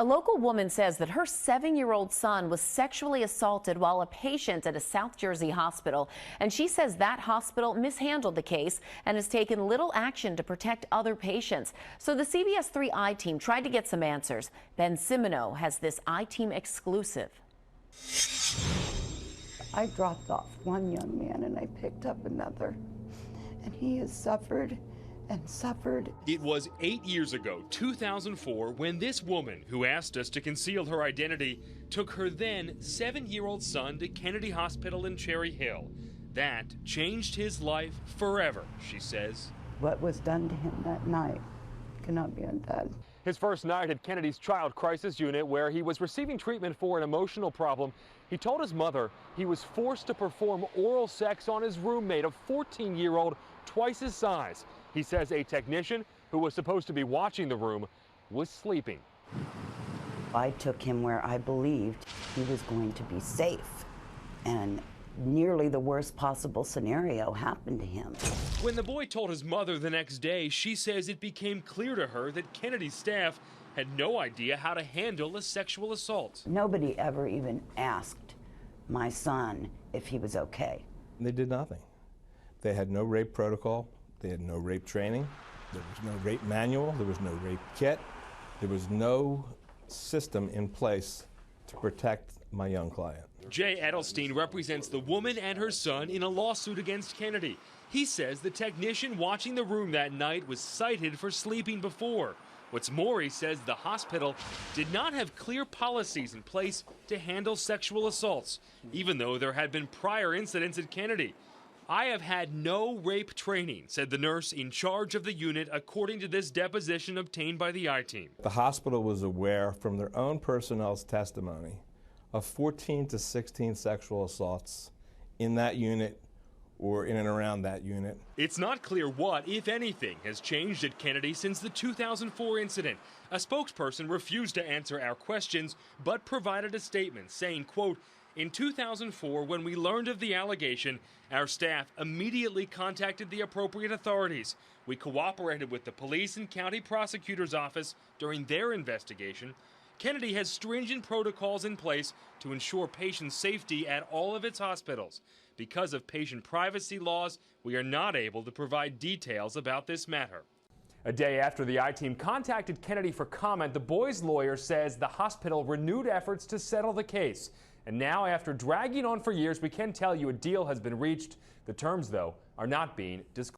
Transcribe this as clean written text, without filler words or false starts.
A local woman says that her 7-year-old son was sexually assaulted while a patient at a South Jersey hospital. And she says that hospital mishandled the case and has taken little action to protect other patients. So the CBS 3 I-Team tried to get some answers. Ben Cimino has this I-Team exclusive. I dropped off one young man and I picked up another, and he has suffered and suffered. It was 8 years ago, 2004, when this woman, who asked us to conceal her identity, took her then 7-year-old son to Kennedy Hospital in Cherry Hill. That changed his life forever, she says. What was done to him that night cannot be undone. His first night at Kennedy's Child Crisis Unit, where he was receiving treatment for an emotional problem, he told his mother he was forced to perform oral sex on his roommate, a 14-year-old, twice his size. He says a technician who was supposed to be watching the room was sleeping. I took him where I believed he was going to be safe, and nearly the worst possible scenario happened to him. When the boy told his mother the next day, she says it became clear to her that Kennedy's staff had no idea how to handle a sexual assault. Nobody ever even asked my son if he was okay. They did nothing. They had no rape protocol. They had no rape training. There was no rape manual. There was no rape kit. There was no system in place to protect my young client. Jay Edelstein represents the woman and her son in a lawsuit against Kennedy. He says the technician watching the room that night was cited for sleeping before. What's more, he says the hospital did not have clear policies in place to handle sexual assaults, even though there had been prior incidents at Kennedy. I have had no rape training, said the nurse in charge of the unit, according to this deposition obtained by the I-Team. The hospital was aware from their own personnel's testimony of 14 to 16 sexual assaults in that unit or in and around that unit. It's not clear what, if anything, has changed at Kennedy since the 2004 incident. A spokesperson refused to answer our questions, but provided a statement saying, quote, "In 2004, when we learned of the allegation, our staff immediately contacted the appropriate authorities. We cooperated with the police and county prosecutor's office during their investigation. Kennedy has stringent protocols in place to ensure patient safety at all of its hospitals. Because of patient privacy laws, we are not able to provide details about this matter." A day after the I-Team contacted Kennedy for comment, the boy's lawyer says the hospital renewed efforts to settle the case. And now, after dragging on for years, we can tell you a deal has been reached. The terms, though, are not being disclosed.